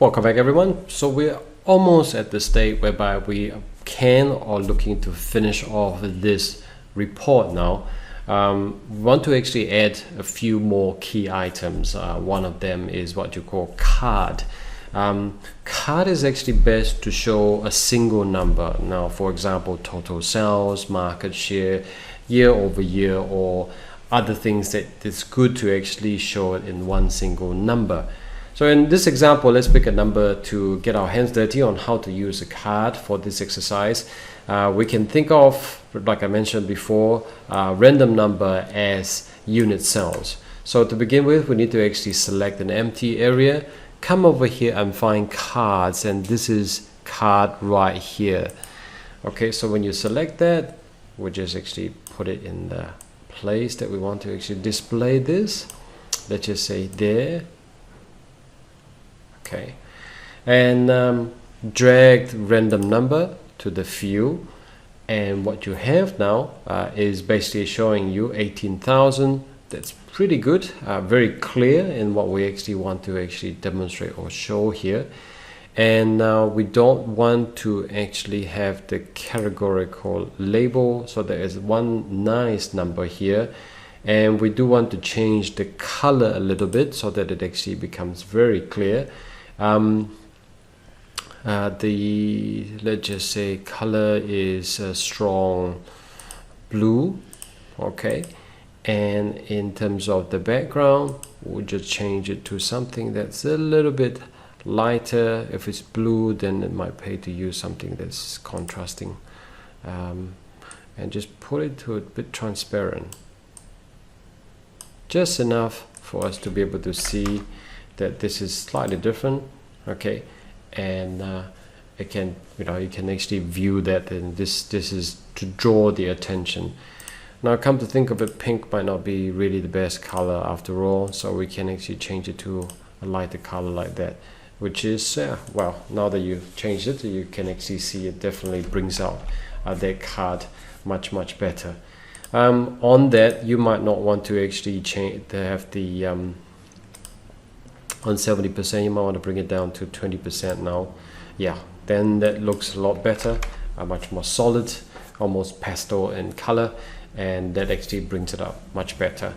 Welcome back everyone. So we're almost at the state whereby we can or looking to finish off this report now. We want to actually add a few more key items. One of them is what you call card. Card is actually best to show a single number. Now, for example, total sales, market share, year over year, or other things that it's good to actually show it in one single number. So in this example, let's pick a number to get our hands dirty on how to use a card for this exercise. We can think of, like I mentioned before, random number as unit cells. So to begin with, we need to actually select an empty area, come over here and find cards, and this is card right here. Okay, so when you select that, we just actually put it in the place that we want to actually display this. Let's just say there. Okay, and drag random number to the field, and what you have now is basically showing you 18,000. That's pretty good, very clear in what we actually want to actually demonstrate or show here. And now we don't want to actually have the categorical label, so there is one nice number here. And we do want to change the color a little bit so that it actually becomes very clear. Let's just say color is a strong blue. Okay, and in terms of the background, we'll just change it to something that's a little bit lighter. If it's blue, then it might pay to use something that's contrasting, and just put it to a bit transparent, just enough for us to be able to see that this is slightly different. Okay, and it can, you can actually view that, and this is to draw the attention. Now, come to think of it, pink might not be really the best color after all, so we can actually change it to a lighter color like that, which is well, now that you've changed it, you can actually see it definitely brings out that card much better. On that, you might not want to actually change to have the on 70%, you might want to bring it down to 20% now. Yeah, then that looks a lot better, much more solid, almost pastel in color, and that actually brings it up much better.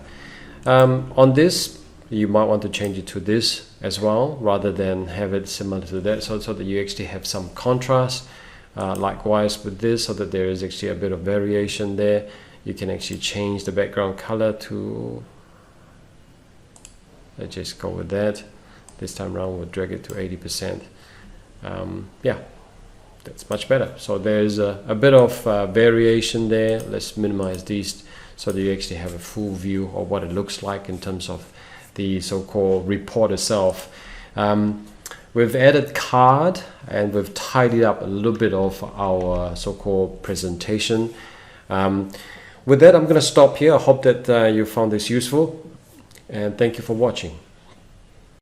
On this, you might want to change it to this as well, rather than have it similar to that, so that you actually have some contrast. Likewise with this, so that there is actually a bit of variation there. You can actually change the background color to, let's just go with that. This time around we'll drag it to 80%. Yeah, that's much better. So there's a bit of variation there. Let's minimize these so that you actually have a full view of what it looks like in terms of the so-called report itself. We've added card, and we've tidied up a little bit of our so-called presentation. With that, I'm going to stop here. I hope that you found this useful, and thank you for watching.